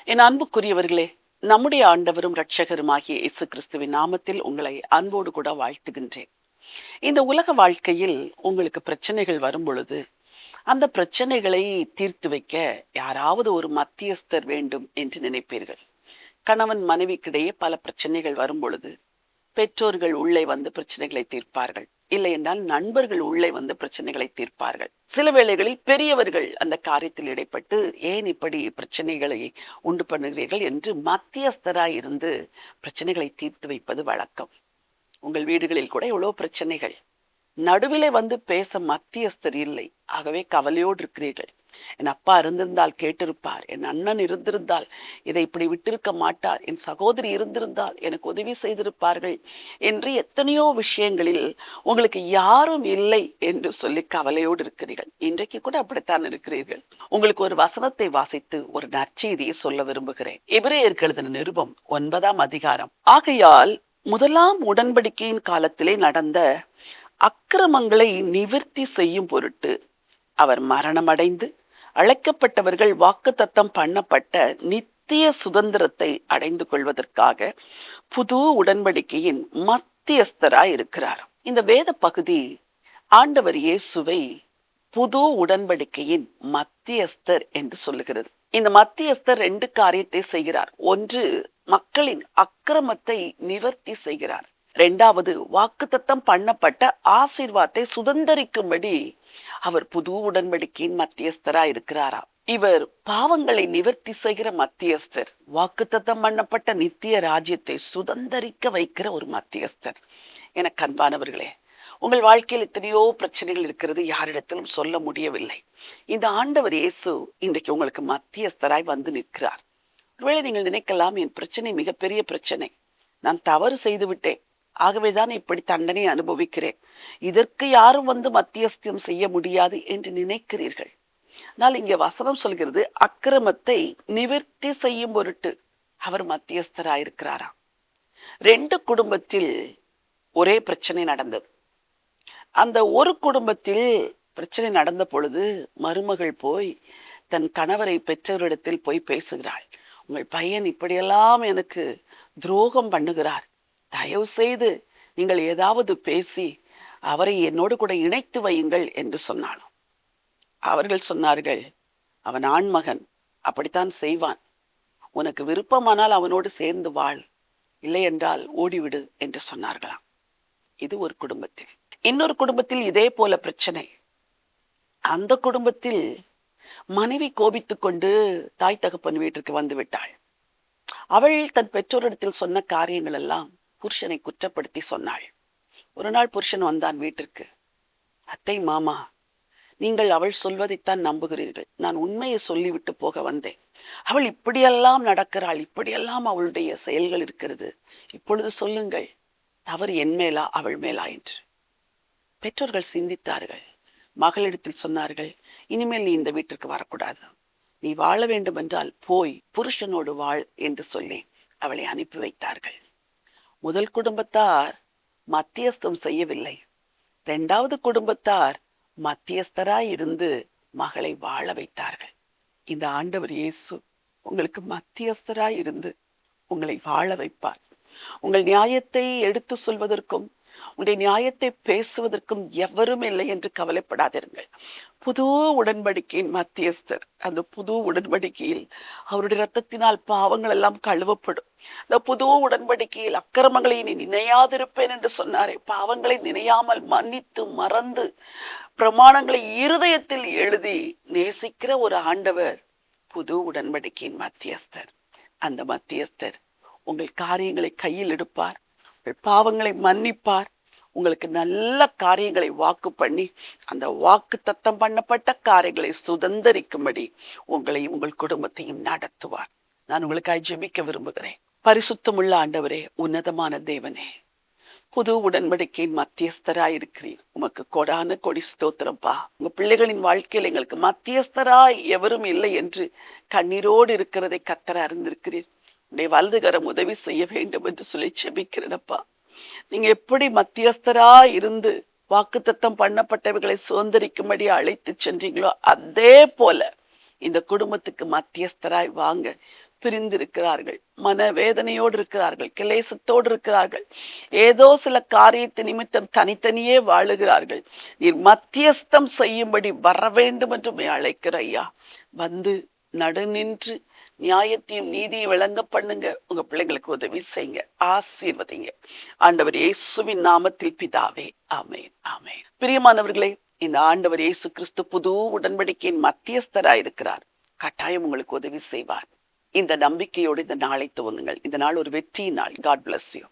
என் அன்புக்குரியவர்களே, நம்முடைய ஆண்டவரும் இரட்சகருமாகிய இயேசு கிறிஸ்துவின் நாமத்தில் உங்களை அன்போடு கூட வாழ்த்துகின்றேன். இந்த உலக வாழ்க்கையில் உங்களுக்கு பிரச்சனைகள் வரும் பொழுது, அந்த பிரச்சனைகளை தீர்த்து வைக்க யாராவது ஒரு மத்தியஸ்தர் வேண்டும் என்று நினைப்பீர்கள். கணவன் மனைவிக்கிடையே பல பிரச்சனைகள் வரும் பொழுது, பெற்றோர்கள் உள்ளே வந்து பிரச்சனைகளை தீர்ப்பார்கள். இல்லை என்றால் நண்பர்கள் உள்ளே வந்து பிரச்சனைகளை தீர்ப்பார்கள். சில வேளைகளில் பெரியவர்கள் அந்த காரியத்தில் இடைப்பட்டு ஏன் இப்படி பிரச்சனைகளை உண்டு பண்ணுகிறீர்கள் என்று மத்தியஸ்தராய் இருந்து பிரச்சனைகளை தீர்த்து வைப்பது வழக்கம். உங்கள் வீடுகளில் கூட எவ்வளவு பிரச்சனைகள், நடுவிலே வந்து பேச மத்தியஸ்தர் இல்லை. ஆகவே கவலையோடு இருக்கிறீர்கள். என் அப்பா இருந்திருந்தால் கேட்டிருப்பார், என் அண்ணன் இருந்திருந்தால் இதை இப்படி விட்டிருக்க மாட்டார், என் சகோதரி இருந்திருந்தால் எனக்கு உதவி செய்திருப்பார்கள் என்று எத்தனையோ விஷயங்களில் உங்களுக்கு யாரும் இல்லை என்று சொல்லி கவலையோடு இருக்கிறீர்கள். இன்றைக்கு கூட அப்படித்தான் இருக்கிறீர்கள். உங்களுக்கு ஒரு வசனத்தை வாசித்து ஒரு நற்செய்தியை சொல்ல விரும்புகிறேன். எபிரேயருக்கு எழுதின நிருபம் 9ஆம் அதிகாரம். ஆகையால் முதலாம் உடன்படிக்கையின் காலத்திலே நடந்த அக்கிரமங்களை நிவர்த்தி செய்யும் பொருட்டு அவர் மரணமடைந்து அழைக்கப்பட்டவர்கள் வாக்குத்தத்தம் பண்ணப்பட்ட நித்திய சுதந்திரத்தை அடைந்து கொள்வதற்காக புது உடன்படிக்கையின் மத்தியஸ்தராய் இருக்கிறார். இந்த வேத பகுதி ஆண்டவர் இயேசுவை புது உடன்படிக்கையின் மத்தியஸ்தர் என்று சொல்லுகிறது. இந்த மத்தியஸ்தர் 2 காரியத்தை செய்கிறார். ஒன்று, மக்களின் அக்கிரமத்தை நிவர்த்தி செய்கிறார். 2வது, வாக்குத்தத்தம் பண்ணப்பட்ட ஆசீர்வாதத்தை சுதந்தரிக்கும்படி அவர் புது உடன்படிக்கையின் மத்தியஸ்தராய் இருக்கிறாரா. இவர் பாவங்களை நிவர்த்தி செய்கிற மத்தியஸ்தர், வாக்குத்தத்தம் பண்ணப்பட்ட நித்திய ராஜ்யத்தை சுதந்தரிக்க வைக்கிற ஒரு மத்தியஸ்தர். எனக்கு அன்பானவர்களே, உங்கள் வாழ்க்கையில் எத்தனையோ பிரச்சனைகள் இருக்கிறது, யாரிடத்திலும் சொல்ல முடியவில்லை. இந்த ஆண்டவர் இயேசு இன்றைக்கு உங்களுக்கு மத்தியஸ்தராய் வந்து நிற்கிறார். ஒருவேளை நீங்கள் நினைக்கலாம், என் பிரச்சனை மிகப்பெரிய பிரச்சனை, நான் தவறு செய்து விட்டேன், ஆகவேதான் இப்படி தண்டனை அனுபவிக்கிறேன், இதற்கு யாரும் வந்து மத்தியஸ்தம் செய்ய முடியாது என்று நினைக்கிறீர்கள். ஆனால் இங்கே வசனம் சொல்கிறது, அக்கிரமத்தை நிவர்த்தி செய்யும் பொருட்டு அவர் மத்தியஸ்தராயிருக்கிறாராம். 2 குடும்பத்தில் ஒரே பிரச்சனை நடந்தது. அந்த ஒரு குடும்பத்தில் பிரச்சனை நடந்த பொழுது மருமகள் போய் தன் கணவரை பெற்றோரிடத்தில் போய் பேசுகிறாள். உங்கள் பையன் இப்படியெல்லாம் எனக்கு துரோகம் பண்ணுகிறார், தயவு செய்து நீங்கள் ஏதாவது பேசி அவரை என்னோடு கூட இணைத்து வையுங்கள் என்று சொன்னாலும் அவர்கள் சொன்னார்கள், அவன் ஆண்மகன், அப்படித்தான் செய்வான், உனக்கு விருப்பமானால் அவனோடு சேர்ந்து வாழ், இல்லை என்றால் ஓடிவிடு என்று சொன்னார்களாம். இது ஒரு குடும்பத்தில். இன்னொரு குடும்பத்தில் இதே போல பிரச்சனை. அந்த குடும்பத்தில் மனைவி கோபித்துக் கொண்டு தாய் தகப்பன் வீட்டிற்கு வந்து விட்டாள். அவள் தன் பெற்றோரிடத்தில் சொன்ன காரியங்கள் எல்லாம் புருஷனை குற்றப்படுத்தி சொன்னாள். ஒரு நாள் புருஷன் வந்தான் வீட்டிற்கு. அத்தை, மாமா, நீங்கள் அவள் சொல்வதைத்தான் நம்புகிறீர்கள், நான் உண்மையை சொல்லிவிட்டு போக வந்தேன். அவள் இப்படியெல்லாம் நடக்கிறாள், இப்படியெல்லாம் அவளுடைய செயல்கள் இருக்கிறது, இப்பொழுது சொல்லுங்கள், தவறு என் மேலா அவள் மேலா என்று. பெற்றோர்கள் சிந்தித்தார்கள். மகளிடத்தில் சொன்னார்கள், இனிமேல் நீ இந்த வீட்டிற்கு வரக்கூடாது, நீ வாழ வேண்டும் என்றால் போய் புருஷனோடு வாழ் என்று சொல்லி அவளை அனுப்பி வைத்தார்கள். முதல் குடும்பத்தார் மத்தியஸ்தம் செய்யவில்லை. 2வது குடும்பத்தார் மத்தியஸ்தராய் இருந்து மகளை வாழ வைத்தார்கள். இந்த ஆண்டவர் இயேசு உங்களுக்கு மத்தியஸ்தராய் இருந்து உங்களை வாழ வைப்பார். உங்கள் நியாயத்தை எடுத்து சொல்வதற்கும் உங்களுடைய நியாயத்தை பேசுவதற்கும் எவரும் இல்லை என்று கவலைப்படாதீர்கள். புது உடன்படிக்கையின் மத்தியஸ்தர், அந்த புது உடன்படிக்கையில் அவருடைய இரத்தத்தினால் பாவங்கள் எல்லாம் கழுவப்படும். அந்த புது உடன்படிக்கையில் அக்கிரமங்களை நீ நினையாதிருப்பேன் என்று சொன்னாரே, பாவங்களை நினையாமல் மன்னித்து மறந்து பிரமாணங்களை இருதயத்தில் எழுதி நேசிக்கிற ஒரு ஆண்டவர் புது உடன்படிக்கையின் மத்தியஸ்தர். அந்த மத்தியஸ்தர் உங்கள் காரியங்களை கையில் எடுப்பார், உங்கள் பாவங்களை மன்னிப்பார், உங்களுக்கு நல்ல காரியங்களை வாக்கு பண்ணி அந்த வாக்கு தத்தம் பண்ணப்பட்ட காரியங்களை சுதந்தரிக்கும்படி உங்களையும் உங்கள் குடும்பத்தையும் நடத்துவார். நான் உங்களுக்காக ஜெபிக்க விரும்புகிறேன். பரிசுத்தமுள்ள ஆண்டவரே, உன்னதமான தேவனே, புது உடன்படிக்கையின் மத்தியஸ்தராய் இருக்கிறீர். உமக்கு கொடான கொடி ஸ்தோத்திரம்பா. உங்க பிள்ளைகளின் வாழ்க்கையில் எங்களுக்கு மத்தியஸ்தராய் எவரும் இல்லை என்று கண்ணீரோடு இருக்கிறதை கர்த்தர் அறிந்திருக்கிறீர். உடைய வலதுகரம் உதவி செய்ய வேண்டும் என்று சொல்லி செபிக்கிறேனப்பா. நீங்க எப்படி மத்தியஸ்தரா இருந்து வாக்குத்தத்தம் பண்ணப்பட்டவைகளை சுதந்திரிக்கும்படி அழைத்து சென்றீங்களோ, அதே போல இந்த குடும்பத்துக்கு மத்தியஸ்தராய் வாங்க. பிரிந்திருக்கிறார்கள், மனவேதனையோடு இருக்கிறார்கள், கிளேசத்தோடு இருக்கிறார்கள், ஏதோ சில காரியத்தை நிமித்தம் தனித்தனியே வாழுகிறார்கள். நீர் மத்தியஸ்தம் செய்யும்படி வர வேண்டும் என்று அழைக்கிற ஐயா. வந்து நடுநின்று நியாயத்தையும் நீதியை விளங்க பண்ணுங்க. உங்க பிள்ளைங்களுக்கு உதவி செய்யுங்க, ஆசீர்வதிங்க. ஆண்டவர் இயேசுவின் நாமத்தில் பிதாவே, ஆமென், ஆமென். பிரியமானவர்களே, இந்த ஆண்டவர் இயேசு கிறிஸ்து புது உடன்படிக்கையின் மத்தியஸ்தராயிருக்கிறார். கட்டாயம் உங்களுக்கு உதவி செய்வார். இந்த நம்பிக்கையோடு இந்த நாளை துவங்குங்கள். இந்த நாள் ஒரு வெற்றி நாள். God bless you.